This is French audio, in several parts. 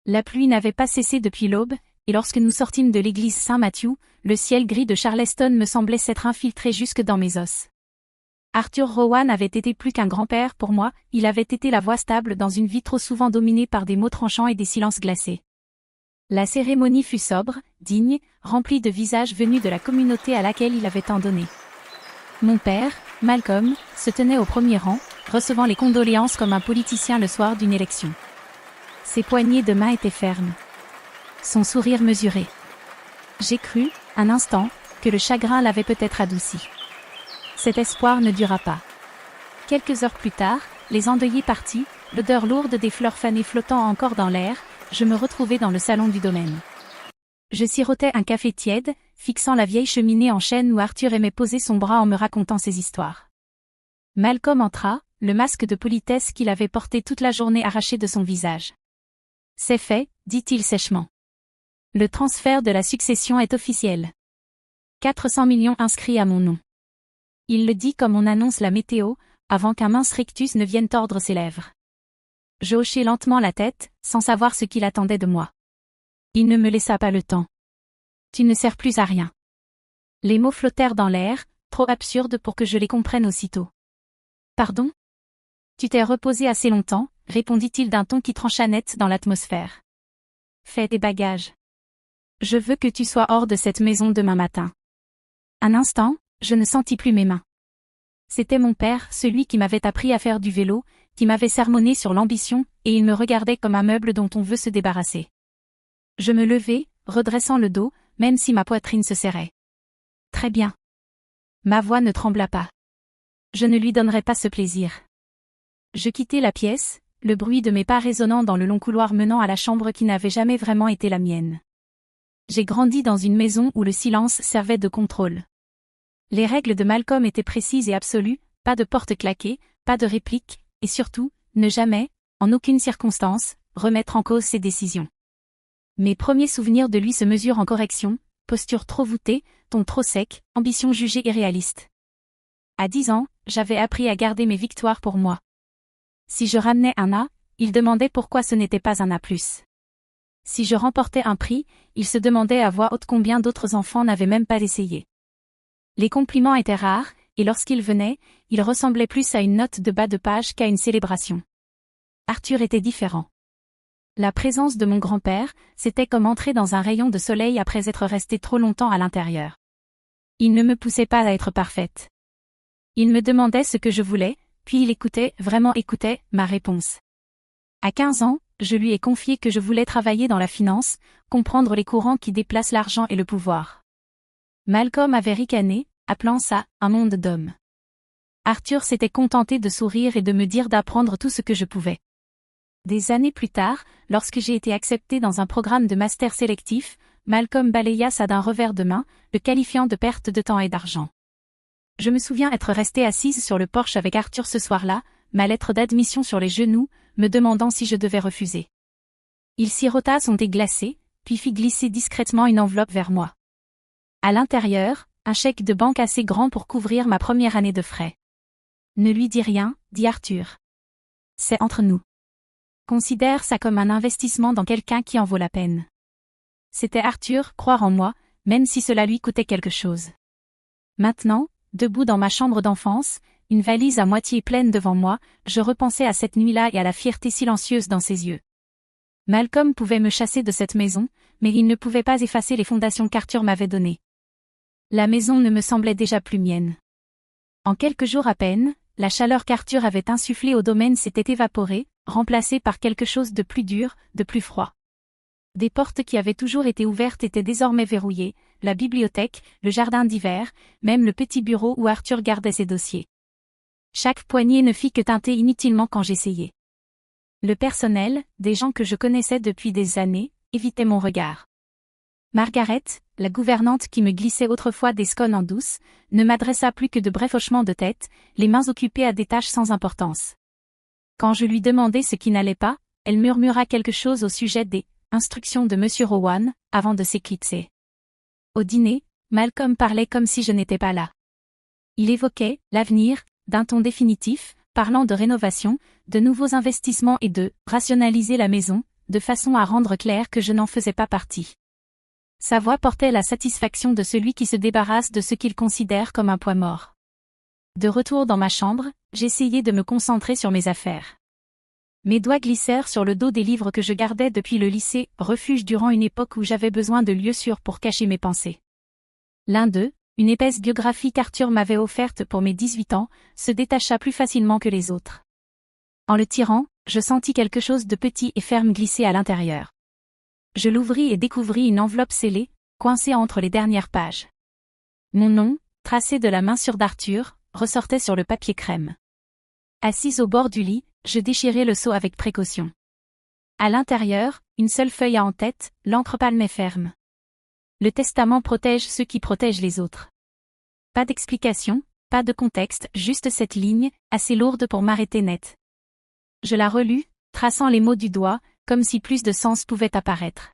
La pluie n'avait pas cessé depuis l'aube, et lorsque nous sortîmes de l'église Saint-Mathieu, le ciel gris de Charleston me semblait s'être infiltré jusque dans mes os. Arthur Rowan avait été plus qu'un grand-père pour moi, il avait été la voix stable dans une vie trop souvent dominée par des mots tranchants et des silences glacés. La cérémonie fut sobre, digne, remplie de visages venus de la communauté à laquelle il avait tant donné. Mon père, Malcolm, se tenait au premier rang, recevant les condoléances comme un politicien le soir d'une élection. Ses poignées de main étaient fermes. Son sourire mesuré. J'ai cru, un instant, que le chagrin l'avait peut-être adouci. Cet espoir ne dura pas. Quelques heures plus tard, les endeuillés partis, l'odeur lourde des fleurs fanées flottant encore dans l'air, je me retrouvai dans le salon du domaine. Je sirotais un café tiède, fixant la vieille cheminée en chêne où Arthur aimait poser son bras en me racontant ses histoires. Malcolm entra, le masque de politesse qu'il avait porté toute la journée arraché de son visage. « C'est fait », dit-il sèchement. « Le transfert de la succession est officiel. 400 millions inscrits à mon nom. » Il le dit comme on annonce la météo, avant qu'un mince rictus ne vienne tordre ses lèvres. Je hochai lentement la tête, sans savoir ce qu'il attendait de moi. Il ne me laissa pas le temps. « Tu ne sers plus à rien. » Les mots flottèrent dans l'air, trop absurdes pour que je les comprenne aussitôt. « Pardon ? Tu t'es reposé assez longtemps, » répondit-il d'un ton qui trancha net dans l'atmosphère. « Fais tes bagages. Je veux que tu sois hors de cette maison demain matin. » Un instant, je ne sentis plus mes mains. C'était mon père, celui qui m'avait appris à faire du vélo, qui m'avait sermonné sur l'ambition, et il me regardait comme un meuble dont on veut se débarrasser. Je me levai, redressant le dos, même si ma poitrine se serrait. Très bien. Ma voix ne trembla pas. Je ne lui donnerai pas ce plaisir. Je quittai la pièce, le bruit de mes pas résonnant dans le long couloir menant à la chambre qui n'avait jamais vraiment été la mienne. J'ai grandi dans une maison où le silence servait de contrôle. Les règles de Malcolm étaient précises et absolues, pas de porte claquée, pas de réplique, et surtout, ne jamais, en aucune circonstance, remettre en cause ses décisions. Mes premiers souvenirs de lui se mesurent en correction, posture trop voûtée, ton trop sec, ambition jugée irréaliste. À 10 ans, j'avais appris à garder mes victoires pour moi. Si je ramenais un A, il demandait pourquoi ce n'était pas un A+. Si je remportais un prix, il se demandait à voix haute combien d'autres enfants n'avaient même pas essayé. Les compliments étaient rares, et lorsqu'ils venaient, ils ressemblaient plus à une note de bas de page qu'à une célébration. Arthur était différent. La présence de mon grand-père, c'était comme entrer dans un rayon de soleil après être resté trop longtemps à l'intérieur. Il ne me poussait pas à être parfaite. Il me demandait ce que je voulais, puis il écoutait, vraiment écoutait, ma réponse. À 15 ans, je lui ai confié que je voulais travailler dans la finance, comprendre les courants qui déplacent l'argent et le pouvoir. Malcolm avait ricané, appelant ça « un monde d'hommes ». Arthur s'était contenté de sourire et de me dire d'apprendre tout ce que je pouvais. Des années plus tard, lorsque j'ai été accepté dans un programme de master sélectif, Malcolm balaya ça d'un revers de main, le qualifiant de perte de temps et d'argent. Je me souviens être restée assise sur le porche avec Arthur ce soir-là, ma lettre d'admission sur les genoux, me demandant si je devais refuser. Il sirota son thé glacé, puis fit glisser discrètement une enveloppe vers moi. À l'intérieur, un chèque de banque assez grand pour couvrir ma première année de frais. « Ne lui dis rien, » dit Arthur. « C'est entre nous. Considère ça comme un investissement dans quelqu'un qui en vaut la peine. » C'était Arthur, croire en moi, même si cela lui coûtait quelque chose. Maintenant, debout dans ma chambre d'enfance, une valise à moitié pleine devant moi, je repensais à cette nuit-là et à la fierté silencieuse dans ses yeux. Malcolm pouvait me chasser de cette maison, mais il ne pouvait pas effacer les fondations qu'Arthur m'avait données. La maison ne me semblait déjà plus mienne. En quelques jours à peine, la chaleur qu'Arthur avait insufflée au domaine s'était évaporée, remplacée par quelque chose de plus dur, de plus froid. Des portes qui avaient toujours été ouvertes étaient désormais verrouillées, la bibliothèque, le jardin d'hiver, même le petit bureau où Arthur gardait ses dossiers. Chaque poignée ne fit que teinter inutilement quand j'essayais. Le personnel, des gens que je connaissais depuis des années, évitait mon regard. Margaret, la gouvernante qui me glissait autrefois des scones en douce, ne m'adressa plus que de brefs hochements de tête, les mains occupées à des tâches sans importance. Quand je lui demandai ce qui n'allait pas, elle murmura quelque chose au sujet des instructions de Monsieur Rowan, avant de s'éclipser. Au dîner, Malcolm parlait comme si je n'étais pas là. Il évoquait l'avenir, d'un ton définitif, parlant de rénovation, de nouveaux investissements et de rationaliser la maison, de façon à rendre clair que je n'en faisais pas partie. Sa voix portait la satisfaction de celui qui se débarrasse de ce qu'il considère comme un poids mort. De retour dans ma chambre, j'essayais de me concentrer sur mes affaires. Mes doigts glissèrent sur le dos des livres que je gardais depuis le lycée, refuge durant une époque où j'avais besoin de lieux sûrs pour cacher mes pensées. L'un d'eux, une épaisse biographie qu'Arthur m'avait offerte pour mes 18 ans, se détacha plus facilement que les autres. En le tirant, je sentis quelque chose de petit et ferme glisser à l'intérieur. Je l'ouvris et découvris une enveloppe scellée, coincée entre les dernières pages. Mon nom, tracé de la main sur d'Arthur, ressortait sur le papier crème. Assise au bord du lit, je déchirai le sceau avec précaution. À l'intérieur, une seule feuille à en-tête, l'encre palme et ferme. Le testament protège ceux qui protègent les autres. Pas d'explication, pas de contexte, juste cette ligne, assez lourde pour m'arrêter net. Je la relus, traçant les mots du doigt, comme si plus de sens pouvait apparaître.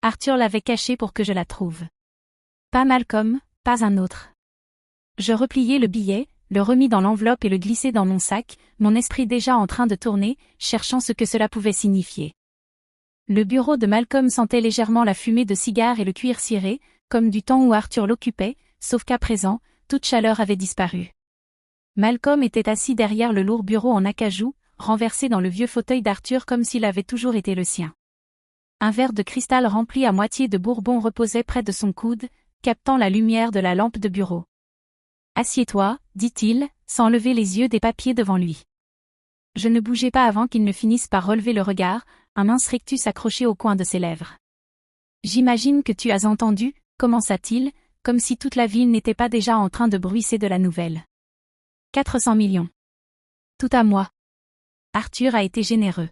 Arthur l'avait cachée pour que je la trouve. Pas Malcolm, pas un autre. Je repliai le billet, le remis dans l'enveloppe et le glissai dans mon sac, mon esprit déjà en train de tourner, cherchant ce que cela pouvait signifier. Le bureau de Malcolm sentait légèrement la fumée de cigares et le cuir ciré, comme du temps où Arthur l'occupait, sauf qu'à présent, toute chaleur avait disparu. Malcolm était assis derrière le lourd bureau en acajou, renversé dans le vieux fauteuil d'Arthur comme s'il avait toujours été le sien. Un verre de cristal rempli à moitié de bourbon reposait près de son coude, captant la lumière de la lampe de bureau. « Assieds-toi, dit-il, sans lever les yeux des papiers devant lui. Je ne bougeai pas avant qu'il ne finisse par relever le regard, un mince rictus accroché au coin de ses lèvres. « J'imagine que tu as entendu, commença-t-il, comme si toute la ville n'était pas déjà en train de bruisser de la nouvelle. 400 millions. Tout à moi. » Arthur a été généreux.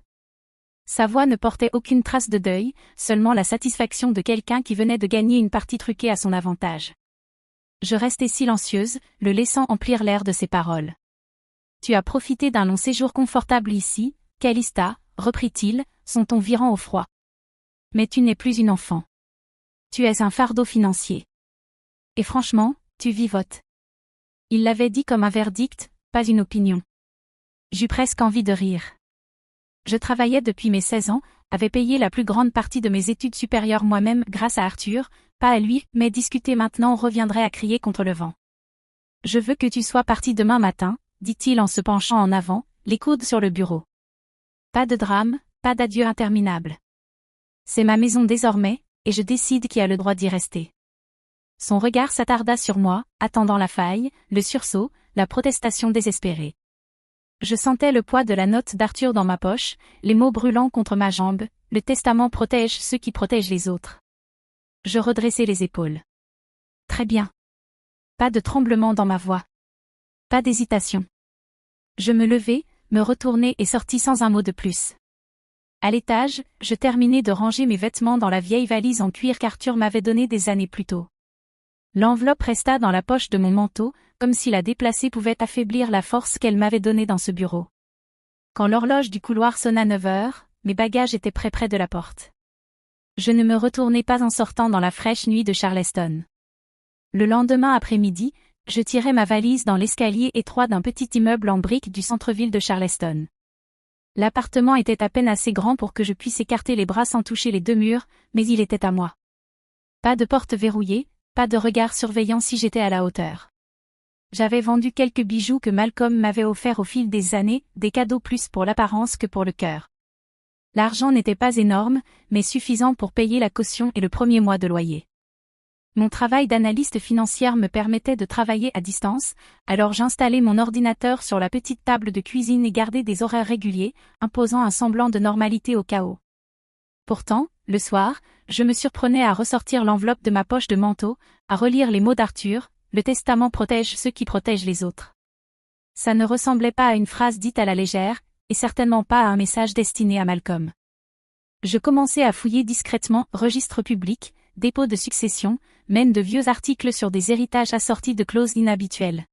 Sa voix ne portait aucune trace de deuil, seulement la satisfaction de quelqu'un qui venait de gagner une partie truquée à son avantage. Je restai silencieuse, le laissant emplir l'air de ses paroles. « Tu as profité d'un long séjour confortable ici, Calista, reprit-il, son ton virant au froid. Mais tu n'es plus une enfant. Tu es un fardeau financier. Et franchement, tu vivotes. » Il l'avait dit comme un verdict, pas une opinion. J'eus presque envie de rire. Je travaillais depuis mes 16 ans, avais payé la plus grande partie de mes études supérieures moi-même grâce à Arthur, pas à lui, mais discuter maintenant reviendrait à crier contre le vent. « Je veux que tu sois parti demain matin, » dit-il en se penchant en avant, les coudes sur le bureau. Pas de drame, pas d'adieu interminable. C'est ma maison désormais, et je décide qui a le droit d'y rester. Son regard s'attarda sur moi, attendant la faille, le sursaut, la protestation désespérée. Je sentais le poids de la note d'Arthur dans ma poche, les mots brûlants contre ma jambe, le testament protège ceux qui protègent les autres. Je redressai les épaules. Très bien. Pas de tremblement dans ma voix. Pas d'hésitation. Je me levai, me retournai et sortis sans un mot de plus. À l'étage, je terminai de ranger mes vêtements dans la vieille valise en cuir qu'Arthur m'avait donnée des années plus tôt. L'enveloppe resta dans la poche de mon manteau, comme si la déplacer pouvait affaiblir la force qu'elle m'avait donnée dans ce bureau. Quand l'horloge du couloir sonna 9 heures, mes bagages étaient près de la porte. Je ne me retournai pas en sortant dans la fraîche nuit de Charleston. Le lendemain après-midi, je tirai ma valise dans l'escalier étroit d'un petit immeuble en briques du centre-ville de Charleston. L'appartement était à peine assez grand pour que je puisse écarter les bras sans toucher les 2 murs, mais il était à moi. Pas de porte verrouillée, pas de regard surveillant si j'étais à la hauteur. J'avais vendu quelques bijoux que Malcolm m'avait offerts au fil des années, des cadeaux plus pour l'apparence que pour le cœur. L'argent n'était pas énorme, mais suffisant pour payer la caution et le premier mois de loyer. Mon travail d'analyste financière me permettait de travailler à distance, alors j'installai mon ordinateur sur la petite table de cuisine et gardai des horaires réguliers, imposant un semblant de normalité au chaos. Pourtant, le soir, je me surprenais à ressortir l'enveloppe de ma poche de manteau, à relire les mots d'Arthur, « Le testament protège ceux qui protègent les autres ». Ça ne ressemblait pas à une phrase dite à la légère, et certainement pas à un message destiné à Malcolm. Je commençai à fouiller discrètement registres publics, dépôts de succession, même de vieux articles sur des héritages assortis de clauses inhabituelles.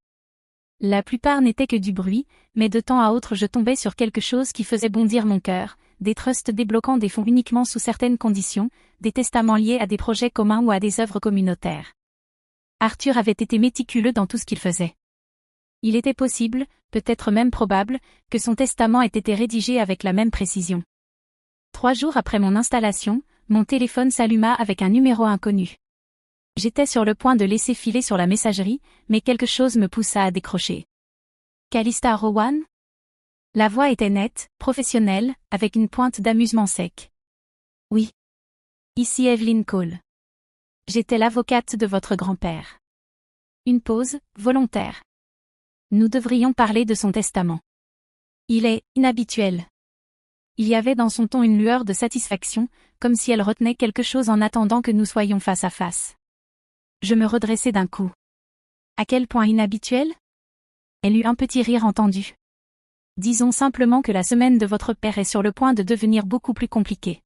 La plupart n'étaient que du bruit, mais de temps à autre je tombais sur quelque chose qui faisait bondir mon cœur, des trusts débloquant des fonds uniquement sous certaines conditions, des testaments liés à des projets communs ou à des œuvres communautaires. Arthur avait été méticuleux dans tout ce qu'il faisait. Il était possible, peut-être même probable, que son testament ait été rédigé avec la même précision. 3 jours après mon installation, mon téléphone s'alluma avec un numéro inconnu. J'étais sur le point de laisser filer sur la messagerie, mais quelque chose me poussa à décrocher. Calista Rowan? La voix était nette, professionnelle, avec une pointe d'amusement sec. Oui. Ici Evelyn Cole. J'étais l'avocate de votre grand-père. Une pause, volontaire. Nous devrions parler de son testament. Il est inhabituel. Il y avait dans son ton une lueur de satisfaction, comme si elle retenait quelque chose en attendant que nous soyons face à face. Je me redressai d'un coup. À quel point inhabituel? Elle eut un petit rire entendu. Disons simplement que la semaine de votre père est sur le point de devenir beaucoup plus compliquée.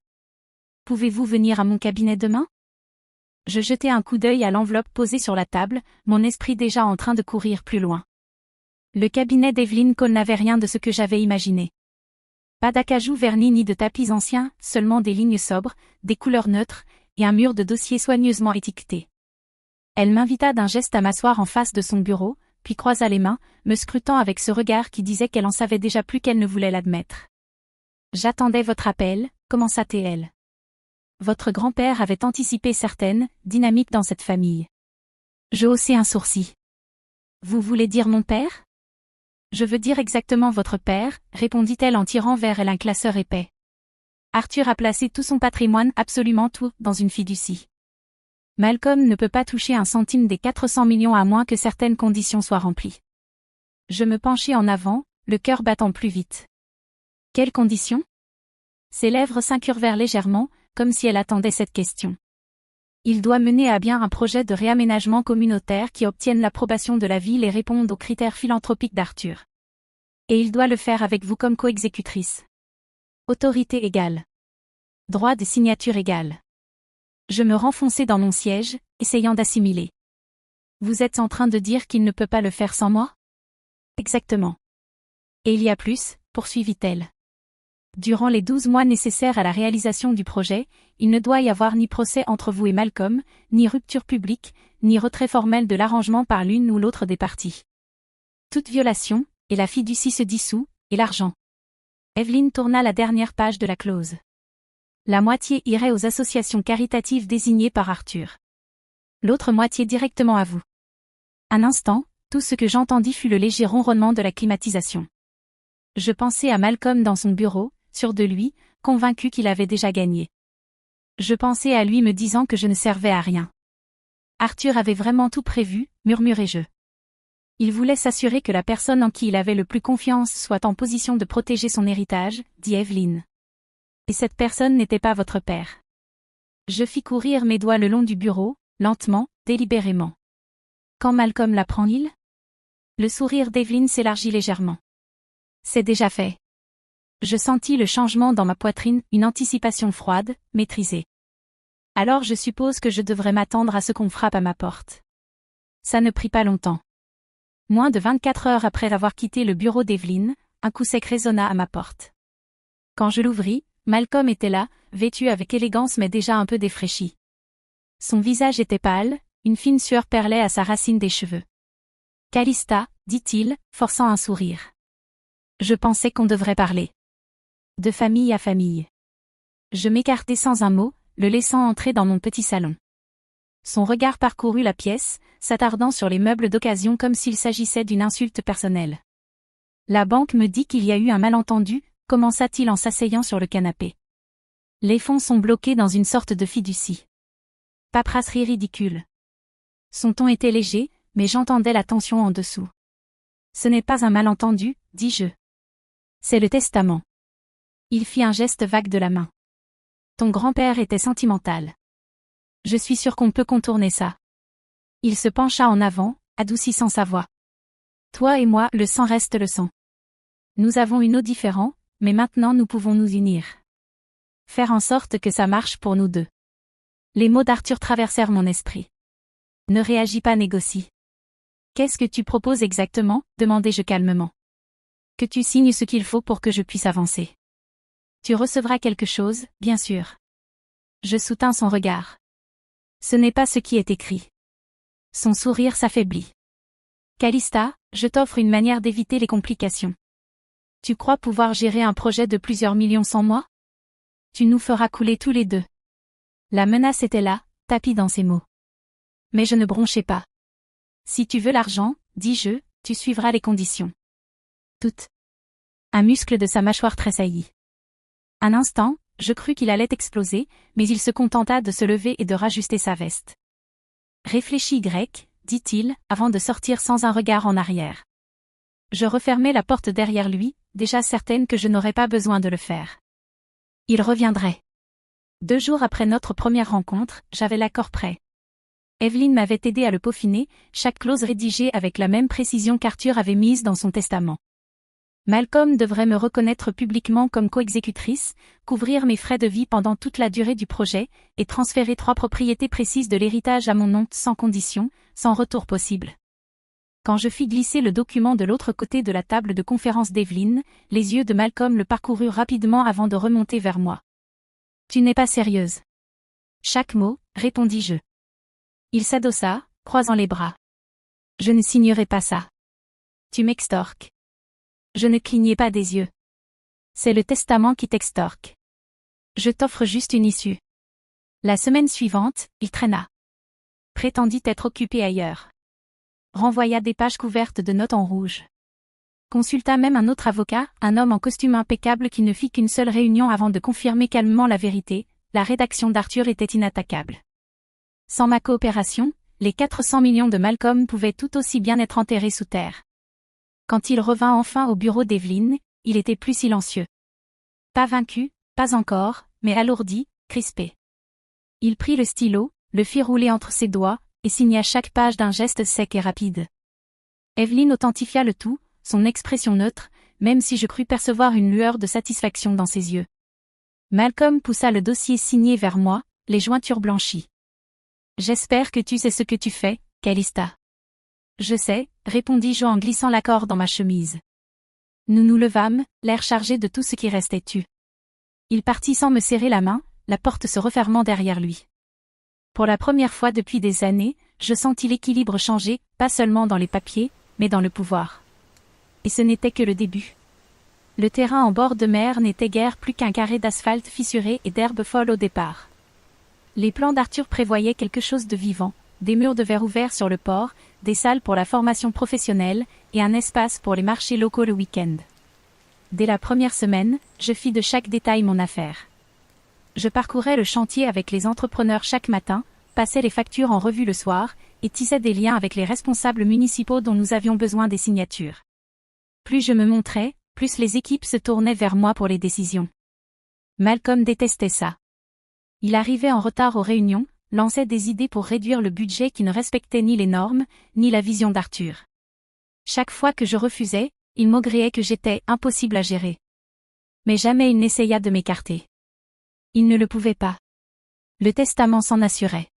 Pouvez-vous venir à mon cabinet demain? Je jetai un coup d'œil à l'enveloppe posée sur la table, mon esprit déjà en train de courir plus loin. Le cabinet d'Evelyn Cole n'avait rien de ce que j'avais imaginé. Pas d'acajou verni ni de tapis anciens, seulement des lignes sobres, des couleurs neutres, et un mur de dossiers soigneusement étiquetés. Elle m'invita d'un geste à m'asseoir en face de son bureau, puis croisa les mains, me scrutant avec ce regard qui disait qu'elle en savait déjà plus qu'elle ne voulait l'admettre. J'attendais votre appel, commença-t-elle. Votre grand-père avait anticipé certaines dynamiques dans cette famille. Je haussai un sourcil. Vous voulez dire mon père? Je veux dire exactement votre père, répondit-elle en tirant vers elle un classeur épais. Arthur a placé tout son patrimoine, absolument tout, dans une fiducie. Malcolm ne peut pas toucher un centime des 400 millions à moins que certaines conditions soient remplies. Je me penchai en avant, le cœur battant plus vite. Quelles conditions? Ses lèvres s'incurvèrent légèrement, comme si elle attendait cette question. Il doit mener à bien un projet de réaménagement communautaire qui obtienne l'approbation de la ville et réponde aux critères philanthropiques d'Arthur. Et il doit le faire avec vous comme coexécutrice. Autorité égale. Droit de signature égal. Je me renfonçai dans mon siège, essayant d'assimiler. Vous êtes en train de dire qu'il ne peut pas le faire sans moi? Exactement. Et il y a plus, poursuivit-elle. Durant les 12 mois nécessaires à la réalisation du projet, il ne doit y avoir ni procès entre vous et Malcolm, ni rupture publique, ni retrait formel de l'arrangement par l'une ou l'autre des parties. Toute violation, et la fiducie se dissout, et l'argent. Evelyn tourna la dernière page de la clause. La moitié irait aux associations caritatives désignées par Arthur. L'autre moitié directement à vous. Un instant, tout ce que j'entendis fut le léger ronronnement de la climatisation. Je pensai à Malcolm dans son bureau, sûr de lui, convaincu qu'il avait déjà gagné. Je pensais à lui me disant que je ne servais à rien. Arthur avait vraiment tout prévu, murmurai-je. Il voulait s'assurer que la personne en qui il avait le plus confiance soit en position de protéger son héritage, dit Evelyn. Et cette personne n'était pas votre père. Je fis courir mes doigts le long du bureau, lentement, délibérément. Quand Malcolm l'apprend-il? Le sourire d'Evelyn s'élargit légèrement. C'est déjà fait. Je sentis le changement dans ma poitrine, une anticipation froide, maîtrisée. Alors je suppose que je devrais m'attendre à ce qu'on frappe à ma porte. Ça ne prit pas longtemps. Moins de 24 heures après avoir quitté le bureau d'Evelyn, un coup sec résonna à ma porte. Quand je l'ouvris, Malcolm était là, vêtu avec élégance mais déjà un peu défraîchi. Son visage était pâle, une fine sueur perlait à sa racine des cheveux. Calista, dit-il, forçant un sourire. Je pensais qu'on devrait parler. De famille à famille. Je m'écartai sans un mot, le laissant entrer dans mon petit salon. Son regard parcourut la pièce, s'attardant sur les meubles d'occasion comme s'il s'agissait d'une insulte personnelle. La banque me dit qu'il y a eu un malentendu, commença-t-il en s'asseyant sur le canapé. Les fonds sont bloqués dans une sorte de fiducie. Paperasserie ridicule. Son ton était léger, mais j'entendais la tension en dessous. Ce n'est pas un malentendu, dis-je. C'est le testament. Il fit un geste vague de la main. Ton grand-père était sentimental. Je suis sûr qu'on peut contourner ça. Il se pencha en avant, adoucissant sa voix. Toi et moi, le sang reste le sang. Nous avons une eau différente, mais maintenant nous pouvons nous unir. Faire en sorte que ça marche pour nous deux. Les mots d'Arthur traversèrent mon esprit. Ne réagis pas, négocie. Qu'est-ce que tu proposes exactement? Demandai-je calmement. Que tu signes ce qu'il faut pour que je puisse avancer. Tu recevras quelque chose, bien sûr. Je soutins son regard. Ce n'est pas ce qui est écrit. Son sourire s'affaiblit. Calista, je t'offre une manière d'éviter les complications. Tu crois pouvoir gérer un projet de plusieurs millions sans moi? Tu nous feras couler tous les deux. La menace était là, tapie dans ses mots. Mais je ne bronchais pas. Si tu veux l'argent, dis-je, tu suivras les conditions. Toutes. Un muscle de sa mâchoire tressaillit. Un instant, je crus qu'il allait exploser, mais il se contenta de se lever et de rajuster sa veste. Réfléchis grec, dit-il, avant de sortir sans un regard en arrière. Je refermai la porte derrière lui, déjà certaine que je n'aurais pas besoin de le faire. Il reviendrait. 2 jours après notre première rencontre, j'avais l'accord prêt. Evelyn m'avait aidé à le peaufiner, chaque clause rédigée avec la même précision qu'Arthur avait mise dans son testament. Malcolm devrait me reconnaître publiquement comme coexécutrice, couvrir mes frais de vie pendant toute la durée du projet, et transférer 3 propriétés précises de l'héritage à mon nom sans condition, sans retour possible. Quand je fis glisser le document de l'autre côté de la table de conférence d'Evelyn, les yeux de Malcolm le parcoururent rapidement avant de remonter vers moi. « Tu n'es pas sérieuse. » « Chaque mot, répondis-je. Il s'adossa, croisant les bras. « Je ne signerai pas ça. Tu m'extorques. » Je ne clignai pas des yeux. « C'est le testament qui t'extorque. Je t'offre juste une issue. » La semaine suivante, il traîna. Prétendit être occupé ailleurs. Renvoya des pages couvertes de notes en rouge. Consulta même un autre avocat, un homme en costume impeccable qui ne fit qu'une seule réunion avant de confirmer calmement la vérité, la rédaction d'Arthur était inattaquable. Sans ma coopération, les 400 millions de Malcolm pouvaient tout aussi bien être enterrés sous terre. Quand il revint enfin au bureau d'Evelyn, il était plus silencieux. Pas vaincu, pas encore, mais alourdi, crispé. Il prit le stylo, le fit rouler entre ses doigts, et signa chaque page d'un geste sec et rapide. Evelyn authentifia le tout, son expression neutre, même si je crus percevoir une lueur de satisfaction dans ses yeux. Malcolm poussa le dossier signé vers moi, les jointures blanchies. « J'espère que tu sais ce que tu fais, Calista. »« Je sais, » répondis-je en glissant l'accord dans ma chemise. Nous nous levâmes, l'air chargé de tout ce qui restait tu. Il partit sans me serrer la main, la porte se refermant derrière lui. Pour la première fois depuis des années, je sentis l'équilibre changer, pas seulement dans les papiers, mais dans le pouvoir. Et ce n'était que le début. Le terrain en bord de mer n'était guère plus qu'un carré d'asphalte fissuré et d'herbes folles au départ. Les plans d'Arthur prévoyaient quelque chose de vivant, des murs de verre ouverts sur le port, des salles pour la formation professionnelle, et un espace pour les marchés locaux le week-end. Dès la première semaine, je fis de chaque détail mon affaire. Je parcourais le chantier avec les entrepreneurs chaque matin, passais les factures en revue le soir, et tissais des liens avec les responsables municipaux dont nous avions besoin des signatures. Plus je me montrais, plus les équipes se tournaient vers moi pour les décisions. Malcolm détestait ça. Il arrivait en retard aux réunions, lançait des idées pour réduire le budget qui ne respectait ni les normes, ni la vision d'Arthur. Chaque fois que je refusais, il maugréait que j'étais impossible à gérer. Mais jamais il n'essaya de m'écarter. Il ne le pouvait pas. Le testament s'en assurait.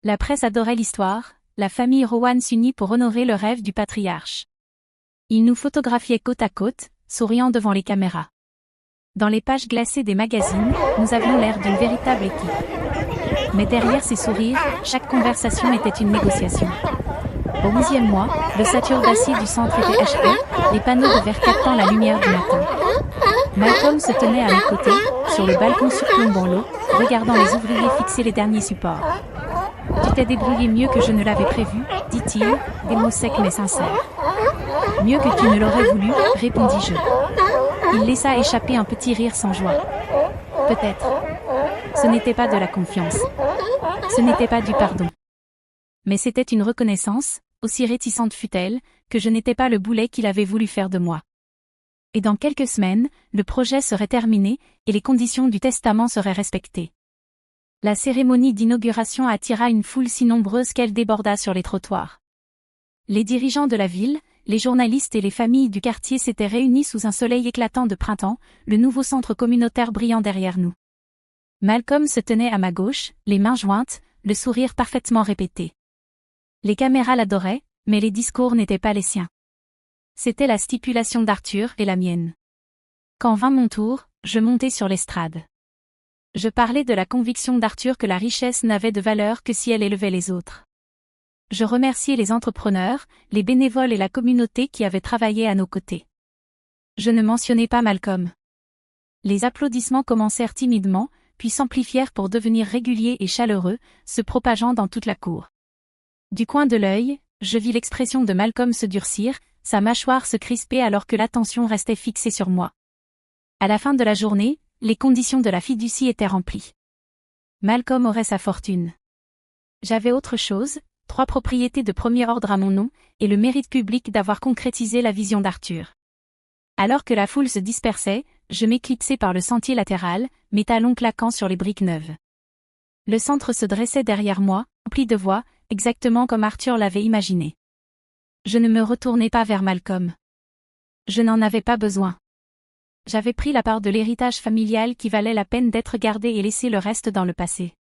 La presse adorait l'histoire, la famille Rowan s'unit pour honorer le rêve du patriarche. Ils nous photographiaient côte à côte, souriant devant les caméras. Dans les pages glacées des magazines, nous avions l'air d'une véritable équipe. Mais derrière ces sourires, chaque conversation était une négociation. Au 11e mois, le sature d'acier du centre était achevé, les panneaux de verre captant la lumière du matin. Malcolm se tenait à mes côtés, sur le balcon surplombant l'eau, regardant les ouvriers fixer les derniers supports. « Tu t'es débrouillé mieux que je ne l'avais prévu, » dit-il, des mots secs mais sincères. « Mieux que tu ne l'aurais voulu, » répondis-je. Il laissa échapper un petit rire sans joie. Peut-être. Ce n'était pas de la confiance. Ce n'était pas du pardon. Mais c'était une reconnaissance, aussi réticente fut-elle, que je n'étais pas le boulet qu'il avait voulu faire de moi. Et dans quelques semaines, le projet serait terminé, et les conditions du testament seraient respectées. La cérémonie d'inauguration attira une foule si nombreuse qu'elle déborda sur les trottoirs. Les dirigeants de la ville, les journalistes et les familles du quartier s'étaient réunis sous un soleil éclatant de printemps, le nouveau centre communautaire brillant derrière nous. Malcolm se tenait à ma gauche, les mains jointes, le sourire parfaitement répété. Les caméras l'adoraient, mais les discours n'étaient pas les siens. C'était la stipulation d'Arthur et la mienne. Quand vint mon tour, je montai sur l'estrade. Je parlais de la conviction d'Arthur que la richesse n'avait de valeur que si elle élevait les autres. Je remerciai les entrepreneurs, les bénévoles et la communauté qui avaient travaillé à nos côtés. Je ne mentionnai pas Malcolm. Les applaudissements commencèrent timidement, puis s'amplifièrent pour devenir réguliers et chaleureux, se propageant dans toute la cour. Du coin de l'œil, je vis l'expression de Malcolm se durcir, sa mâchoire se crisper alors que l'attention restait fixée sur moi. À la fin de la journée, les conditions de la fiducie étaient remplies. Malcolm aurait sa fortune. J'avais autre chose, 3 propriétés de premier ordre à mon nom, et le mérite public d'avoir concrétisé la vision d'Arthur. Alors que la foule se dispersait, je m'éclipsai par le sentier latéral, mes talons claquant sur les briques neuves. Le centre se dressait derrière moi, rempli de voix, exactement comme Arthur l'avait imaginé. Je ne me retournai pas vers Malcolm. Je n'en avais pas besoin. J'avais pris la part de l'héritage familial qui valait la peine d'être gardé et laissé le reste dans le passé.